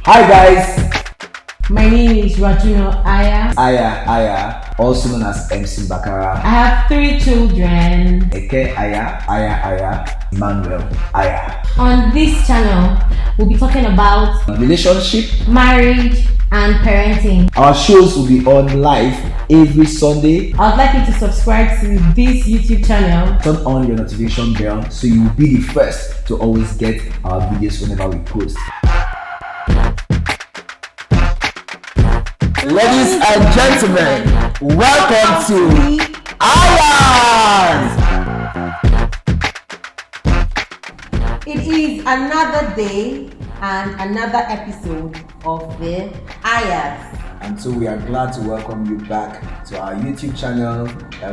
Hi guys, My name is Rajuna Aya. Aya, also known as MC Bakara, I have 3 children. Eke Aya, Emmanuel Aya. On this channel, we'll be talking about Relationship. marriage and parenting. Our shows will be on live every Sunday. I would like you to subscribe to this YouTube channel. Turn on your notification bell so you will be the first to always get our videos whenever we post. Ladies and gentlemen, welcome to Ayaz! It is another day and another episode of the Ayas. And so we are glad to welcome you back to our YouTube channel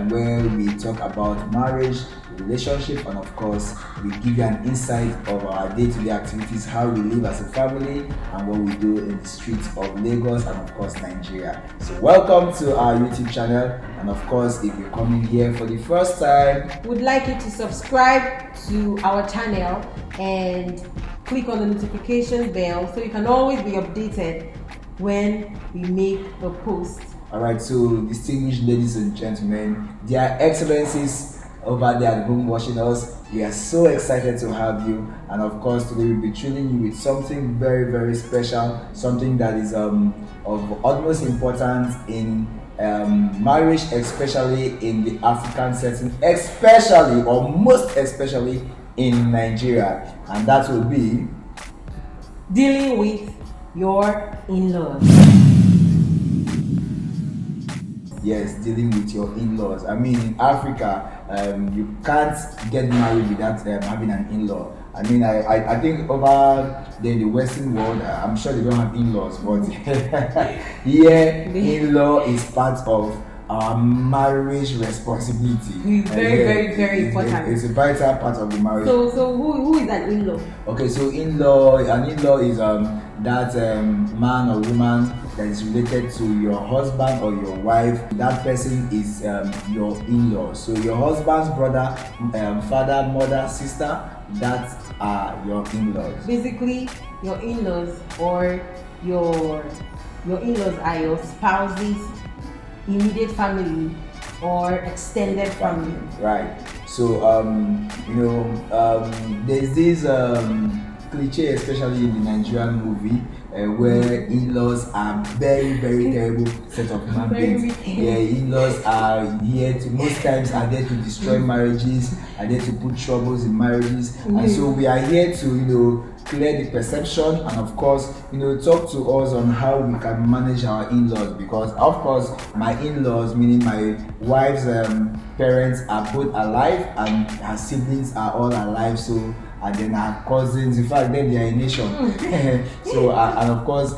where we talk about marriage, relationship, and of course we give you an insight of our day-to-day activities, how we live as a family and what we do in the streets of Lagos and of course Nigeria. So welcome to our YouTube channel, and of course if you're coming here for the first time, We'd like you to subscribe to our channel and click on the notification bell so you can always be updated when we make a post. Alright, so distinguished ladies and gentlemen, dear excellencies over there at home watching us, we are so excited to have you, and of course today we'll be treating you with something very, very special, something that is of utmost importance in marriage, especially in the African setting, especially or most especially in Nigeria, and that will be Dealing with your in-laws. Yes, dealing with your in-laws. I mean, in Africa, you can't get married without having an in-law. I mean, I think over there in the Western world, I'm sure they don't have in-laws, but here, in-law is part of our marriage responsibility. Very important. It's a vital part of the marriage. So who is an in-law? Okay, so an in-law is that man or woman that is related to your husband or your wife. That person is your in-law. So your husband's brother, father, mother, sister, that are your in-laws. Basically, your in-laws or your in-laws are your spouse's immediate family or extended family. Right. So there's this cliche, especially in the Nigerian movie, where in-laws are very, very terrible set of human beings. Yeah, in-laws are here to most times are there to destroy marriages, are there to put troubles in marriages, and so we are here to clear the perception and of course talk to us on how we can manage our in-laws, because of course my in-laws, meaning my wife's parents, are both alive and her siblings are all alive, so and then our cousins, in fact then they are a nation. So and of course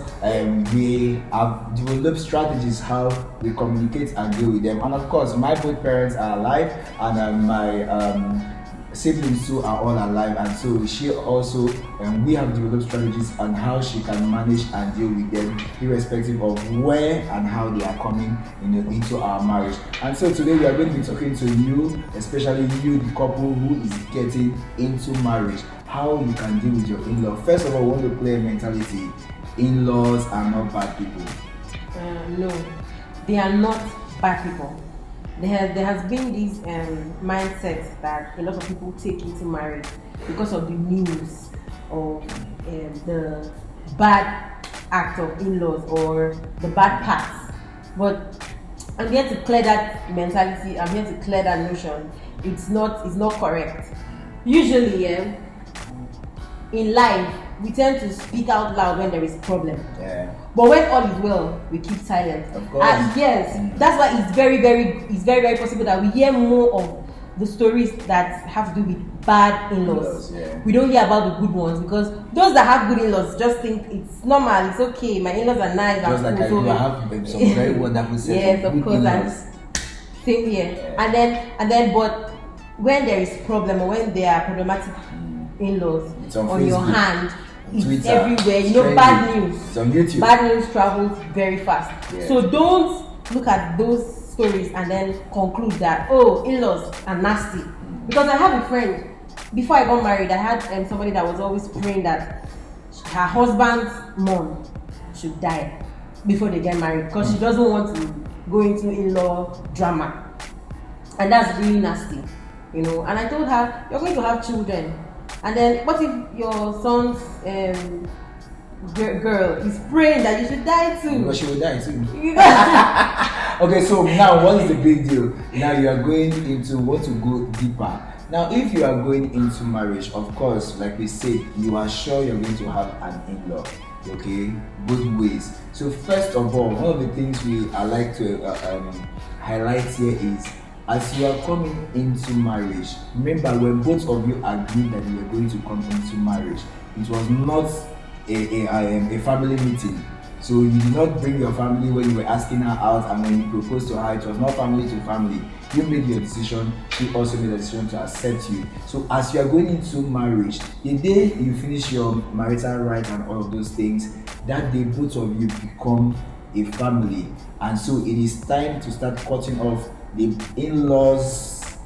we have developed strategies how we communicate and deal with them, and of course my both parents are alive and my siblings too are all alive, and so she also we have developed strategies on how she can manage and deal with them irrespective of where and how they are coming into our marriage. And so today we are going to be talking to you, especially you, the couple who is getting into marriage, how you can deal with your in-law. First of all, we want to clear mentality. In-laws are not bad people. No, they are not bad people. There has been this mindset that a lot of people take into marriage because of the news of the bad act of in-laws or the bad parts. But I'm here to clear that mentality. I'm here to clear that notion. It's not correct. Usually, in life, we tend to speak out loud when there is a problem. Yeah. But when all is well, we keep silent. Of course. Yes, that's why it's very possible that we hear more of the stories that have to do with bad in-laws. Yeah. We don't hear about the good ones, because those that have good in-laws just think it's normal, it's okay, my in-laws are nice. Just like cool, I have some very wonderful set yes, of course, in-laws. Same here. Yeah. And then, but when there is problem or when there are problematic in-laws on your hand, it's Twitter, everywhere. Bad news. It's on YouTube. Bad news travels very fast. Yeah. So don't look at those stories and then conclude that in-laws are nasty. Because I have a friend. Before I got married, I had somebody that was always praying that her husband's mom should die before they get married because she doesn't want to go into in-law drama, and that's really nasty, you know. And I told her, you're going to have children, and then what if your son's girl is praying that you should die too? Because she will die too. Okay, so now what is the big deal? Now you are going into, want to go deeper. Now, if you are going into marriage, of course, like we said, you are sure you're going to have an in-law, okay, both ways. So first of all, one of the things I like to highlight here is, as you are coming into marriage, remember when both of you agreed that you were going to come into marriage, it was not a family meeting. So you did not bring your family when you were asking her out, and when you proposed to her, it was not family to family. You made your decision, she also made a decision to accept you. So as you are going into marriage, the day you finish your marital rights and all of those things, that day both of you become a family. And so it is time to start cutting off the in-laws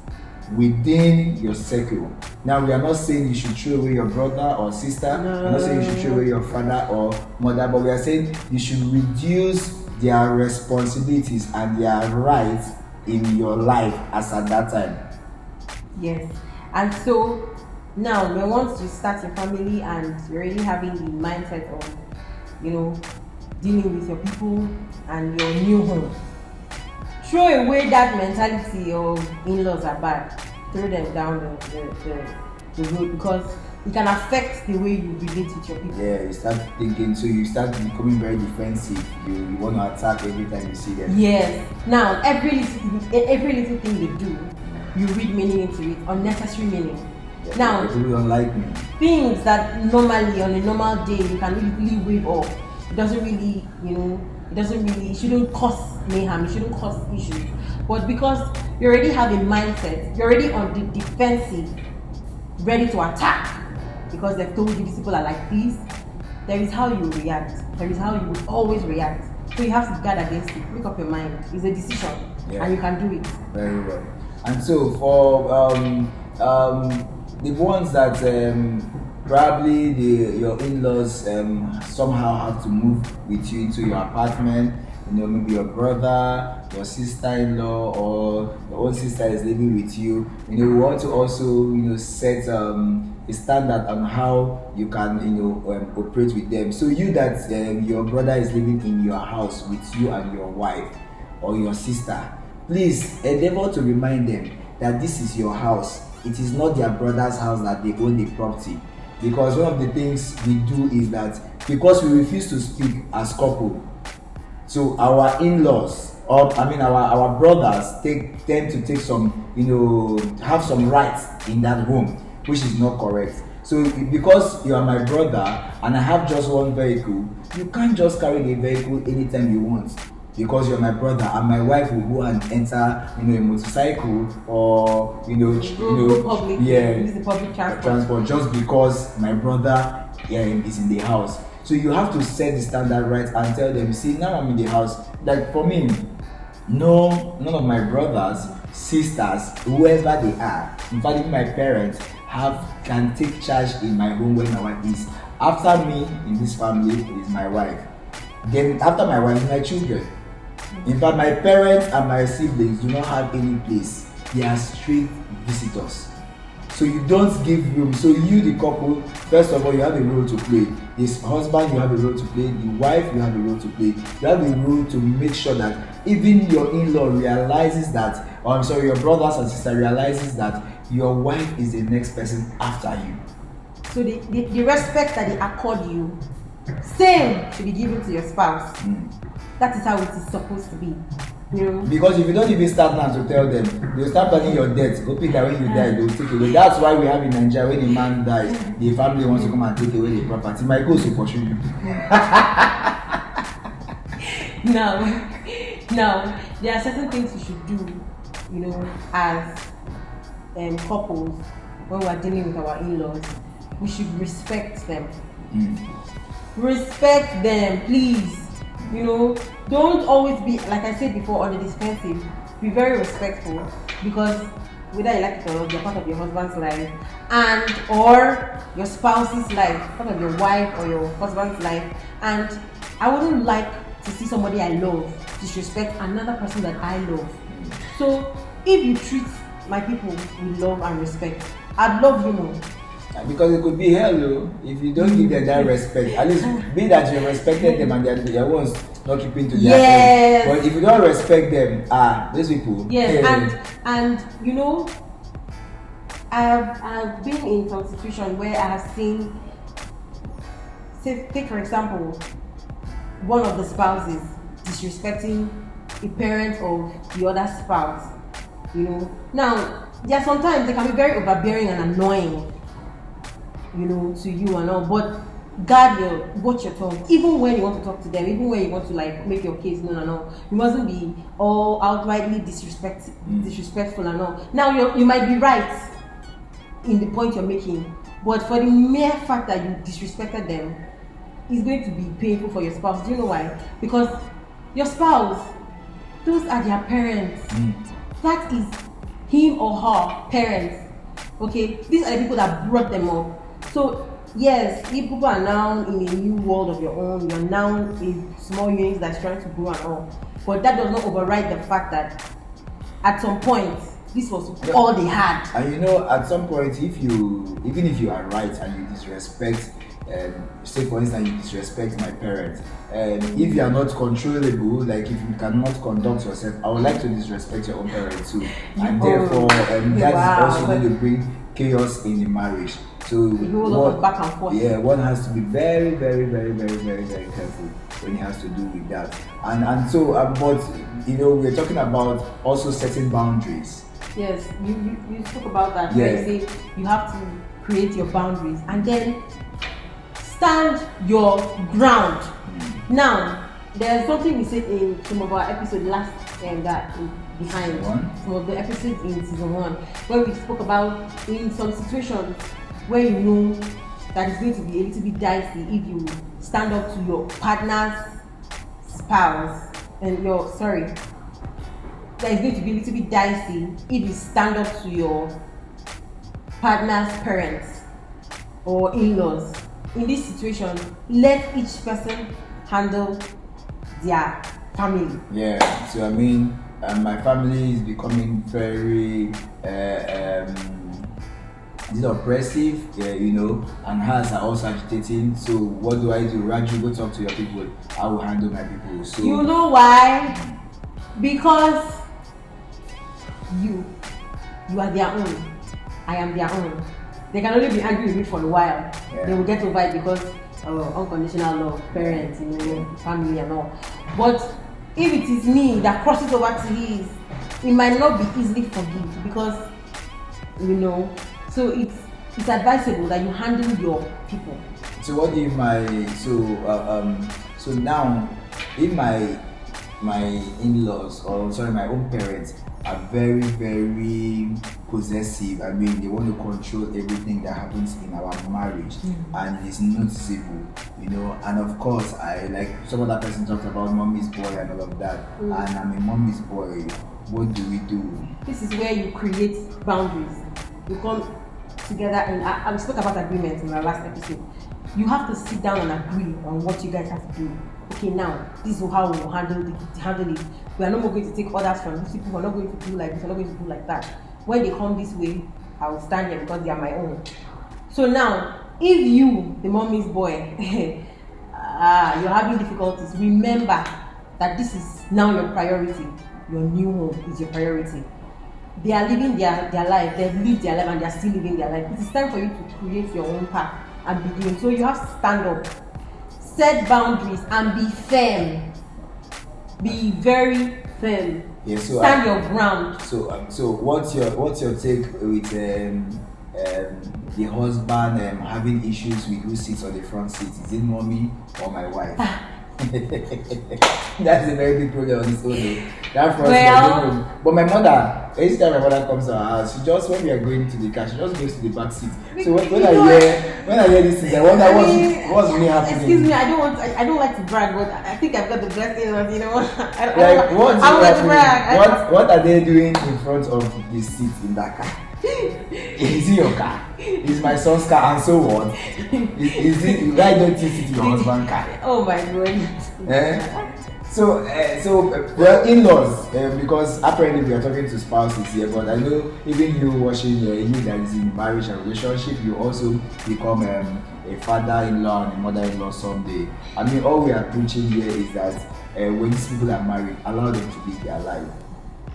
within your circle. Now, we are not saying you should throw away your brother or sister. No. We're not saying you should throw away your father or mother, but we are saying you should reduce their responsibilities and their rights in your life as at that time. Yes. And so now, when once you start your family and you're already having the mindset of, you know, dealing with your people and your new home, throw away that mentality of in-laws are bad. Throw them down the road, because it can affect the way you relate with your people. Yeah, you start thinking, so you start becoming very defensive. You want to attack every time you see them. Yes. Now, every little thing they do, you read meaning into it, unnecessary meaning. Yeah, now, people don't like me. Things that normally on a normal day you can really wave off. It doesn't really, it shouldn't cause mayhem, it shouldn't cause issues. But because you already have a mindset, you're already on the defensive, ready to attack, because they've told you these people are like this, there is how you react. There is how you would always react. So you have to guard against it. Make up your mind. It's a decision, and you can do it. Very well. And so for the ones that probably your in-laws somehow have to move with you into your apartment, maybe your brother, your sister-in-law, or your own sister is living with you. We want to also set a standard on how you can operate with them. So you that your brother is living in your house with you and your wife or your sister, please endeavor to remind them that this is your house. It is not their brother's house that they own the property. Because one of the things we do is that, because we refuse to speak as couple, so our in-laws, our brothers tend to take some, have some rights in that home, which is not correct. So because you are my brother and I have just one vehicle, you can't just carry the vehicle anytime you want. Because you're my brother, and my wife will go and enter, a motorcycle or use the public transport just because my brother is in the house. So you have to set the standard right and tell them, see, now I'm in the house. Like for me, none of my brothers, sisters, whoever they are, in fact even my parents can take charge in my home when my wife is. After me in this family is my wife. Then after my wife, my children. In fact, my parents and my siblings do not have any place. They are straight visitors. So you don't give room. So you, the couple, first of all, you have a role to play. This husband, you have a role to play. The wife, you have a role to play. You have a role to make sure that even your in-law realizes that, your brothers and sisters realizes that your wife is the next person after you. So the respect that they accord you, same should be given to your spouse. That is how it is supposed to be. Because if you don't even start now to tell them, they'll start planning your death, hoping that when you die, they'll take away. That's why we have in Nigeria, when a man dies, the family wants to come and take away the property. My goal is to pursue you. Now, there are certain things you should do, as couples, when we are dealing with our in-laws. We should respect them. Respect them, please. Don't always be, like I said before, on the defensive. Be very respectful, because whether you like it or not, you're part of your husband's life, and or your spouse's life, part of your wife or your husband's life, and I wouldn't like to see somebody I love disrespect another person that I love. So if you treat my people with love and respect, I'd love you more. Because it could be hell, though, if you don't give them that respect. At least be that you respected them and they're ones not keeping to their yes. But if you don't respect them, those people. Yes, and you know, I've been in some situation where I have seen, say, take for example, one of the spouses disrespecting a parent of the other spouse. You know, now there are sometimes they can be very overbearing and annoying, you know, to you and all, but watch your tongue. Even when you want to talk to them, even when you want to like make your case known and all, you mustn't be all outrightly disrespectful and all. Now you might be right in the point you're making, but for the mere fact that you disrespected them, it's going to be painful for your spouse. Do you know why? Because your spouse, those are their parents. That is him or her parents. Okay, these are the people that brought them up. So yes, if people are now in a new world of your own, you're now a small unit that's trying to grow and all, but that does not override the fact that at some point this was all they had. And you know, at some point, even if you are right and you disrespect, say for instance, you disrespect my parents, if you are not controllable, like if you cannot conduct yourself, I would like to disrespect your own parents too, and therefore that is also going to bring chaos in the marriage. So back and forth. Yeah, one has to be very, very, very, very, very, very careful when he has to do with that. And so, but you know, we're talking about also setting boundaries. Yes, you spoke about that. Yeah. Where you say you have to create your boundaries and then stand your ground. Now, there's something we said in some of our episodes behind some of the episodes in season 1, where we spoke about in some situations where you know that it's going to be a little bit dicey if you stand up to your partner's spouse and that is going to be a little bit dicey if you stand up to your partner's parents or in-laws. In this situation, let each person handle their family. Yeah, so I mean, my family is becoming very oppressive, you know, and hers are also agitating. So what do? Raju, go talk to your people. I will handle my people. So you know why? Because you are their own. I am their own. They can only be angry with me for a while. Yeah. They will get over it because unconditional love, parents, you know, family and all. But if it is me that crosses over to his, it might not be easily forgiven because, you know, so it's advisable that you handle your people. So what if so now if my in-laws my own parents are very, very possessive. I mean, they want to control everything that happens in our marriage, and it's noticeable, you know. And of course, I like some other person talked about mommy's boy and all of that, and I'm a mommy's boy. What do we do? This is where you create boundaries. You come together, and we spoke about agreements in our last episode. You have to sit down and agree on what you guys have to do. Okay, now this is how we will handle it. We are no more going to take orders from these people. We're not going to do like this. We're not going to do like that. When they come this way, I will stand here because they are my own. So now, if you, the mommy's boy, you're having difficulties, remember that this is now your priority. Your new home is your priority. They are living their life. They've lived their life and they are still living their life. It is time for you to create your own path and begin. So you have to stand up, set boundaries, and be firm. Be very firm. Yeah, so stand your ground. So what's your take with the husband having issues with who sits on the front seat? Is it mommy or my wife? That's a very big problem on its own. That front but my mother, every time my mother comes to our house, she just, when we are going to the car, she just goes to the back seat. So when I hear this thing, I wonder what's really happening. Excuse me, I don't like to brag, but I think I've got the best thing of, you know. What are they doing in front of the seat in that car? Is it your car? Is my son's car? And so what? Is it? Why don't you sit in your husband's car? Oh my God. Well, in-laws, because apparently we are talking to spouses here, but I know even you watching, you that is in marriage and relationship, you also become a father-in-law and a mother-in-law someday. I mean, all we are preaching here is that when these people are married, allow them to live their life.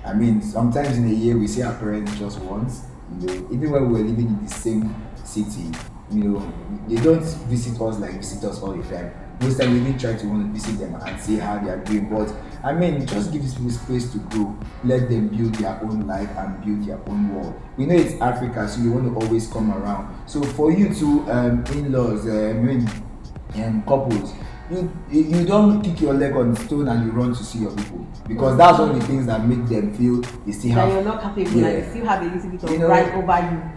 I mean, sometimes in a year we see our parents just once, even when we're living in the same city, they don't visit us like visit us all the time. Most time we even try to want to visit them and see how they are doing. But I mean, just give these people space to grow. Let them build their own life and build their own world. We know it's Africa, so you want to always come around. So for you two in-laws, couples, you don't kick your leg on stone and you run to see your people, because that's one of the things that make them feel they still have. That you're not capable, and you still have a little bit of right over you.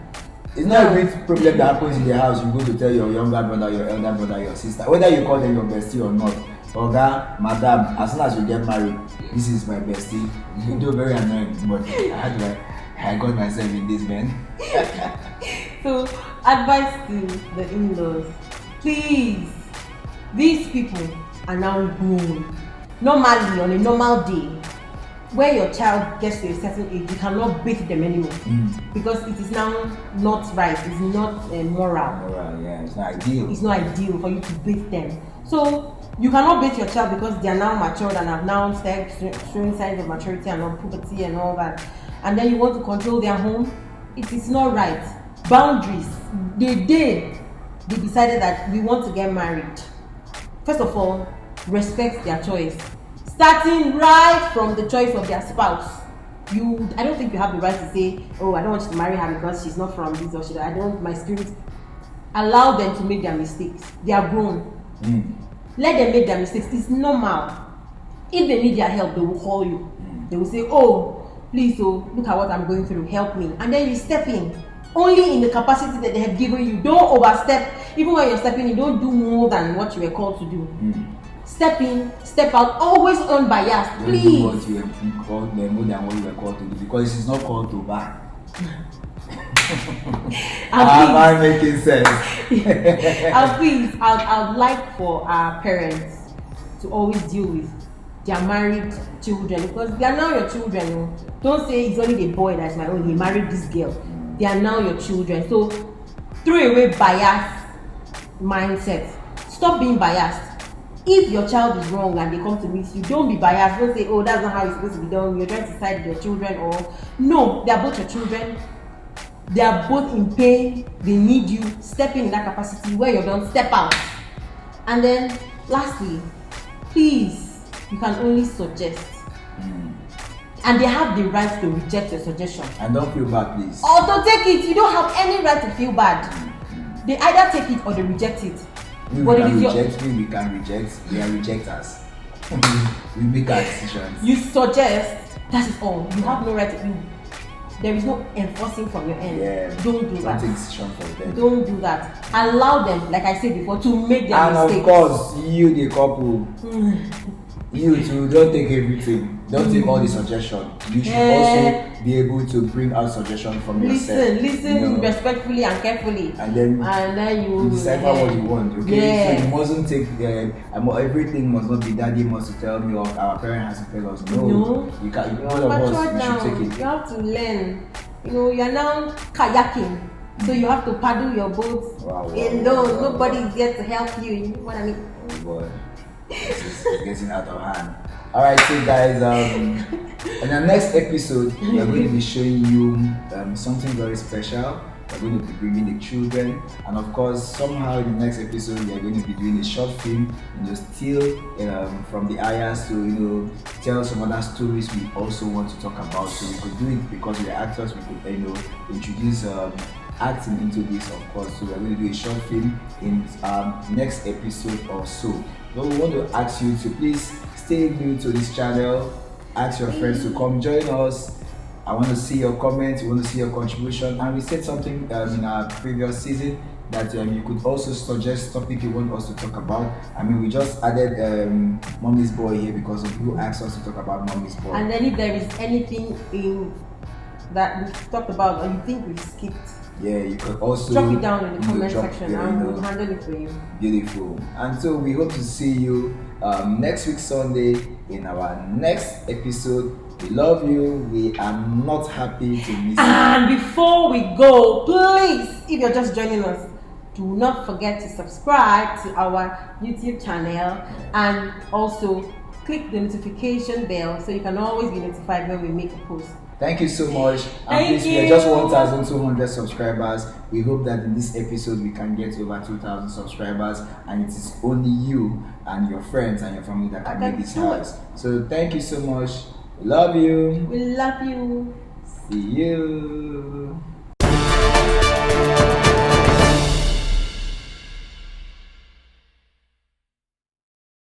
It's not a big problem that happens in the house. You go to tell your younger brother, your elder brother, your sister, whether you call them your bestie or not. Oga, madam, as soon as you get married, this is my bestie. You do very annoying, but I got myself in this, man. So, advice to the in-laws: please, these people are now grown. Normally, on a normal day, where your child gets to a certain age, you cannot beat them anymore, because it is now not right. It's not moral. Yeah, it's not ideal. It's not ideal for you to beat them. So you cannot beat your child because they are now matured and have now showing signs of maturity and on puberty and all that, and then you want to control their home. It is not right. Boundaries. The day they decided that we want to get married, first of all, respect their choice. Starting right from the choice of their spouse. I don't think you have the right to say, oh, I don't want you to marry her because she's not from this, or my spirit. Allow them to make their mistakes. They are grown. Let them make their mistakes. It's normal. If they need their help, they will call you. They will say, oh, please, look at what I'm going through, help me. And then you step in. Only in the capacity that they have given you. Don't overstep. Even when you're stepping in, don't do more than what you were called to do. Step in, step out, always unbiased, please. Don't do what you were called, more than what you were called to do, because it's not called to buy. Am I making sense? Please, I'd like for our parents to always deal with their married children, because they are now your children. Don't say it's only the boy that's my own, he married this girl. They are now your children. So throw away bias mindset. Stop being biased. If your child is wrong and they come to meet you, don't be biased. Don't say, oh, that's not how it's supposed to be done. You're trying to side with your children. Or no, they are both your children. They are both in pain. They need you. Step in that capacity. Where you're done, step out. And then lastly, please, you can only suggest. And they have the right to reject your suggestion. And don't feel bad, please. Or to take it. You don't have any right to feel bad. They either take it or they reject it. We can reject, they are rejectors. We make our decisions. You suggest, that is all. You have no right to. There is no enforcing from your end. Yeah. Don't do that. Don't take decision for them. Don't do that. Allow them, like I said before, to make their mistakes. And of course, you the couple, you too, don't take everything. Don't take all the suggestion. You should also be able to bring out suggestion from yourself. Listen respectfully and carefully. And then you decipher what you want. Okay, so you mustn't take everything must not be daddy must tell me or our parent has to tell us. No. You can't. All of us, we should take it. You have to learn. You are now kayaking, so you have to paddle your boat alone. Nobody is there to help you. You know what I mean? Oh boy, this is getting out of hand. Alright, so guys, in the next episode, we are going to be showing you something very special. We're going to be bringing the children, and of course, somehow in the next episode, we are going to be doing a short film, still from the areas to tell some other stories we also want to talk about. So we could do it because we're actors. We could introduce acting into this, of course. So we're going to do a short film in next episode or so. But we want to ask you to please stay new to this channel. Ask your friends to come join us. I want to see your comments. We want to see your contribution. And we said something in our previous season that you could also suggest topic you want us to talk about. I mean, we just added Mommy's Boy here because of you asked us to talk about Mommy's Boy. And then if there is anything in that we've talked about or you think we've skipped, yeah, you could also drop it down in the comment drop, section yeah, and we'll handle it for you. Beautiful. And so we hope to see you next week Sunday in our next episode. We love you. We are not happy to miss you. And before we go, please, if you're just joining us, do not forget to subscribe to our YouTube channel and also click the notification bell so you can always be notified when we make a post. Thank you so much. And Thank please, we are you. just 1,200 subscribers. We hope that in this episode we can get over 2,000 subscribers, and it is only you and your friends and your family that can make this happen. So thank you so much. We love you. We love you. See you.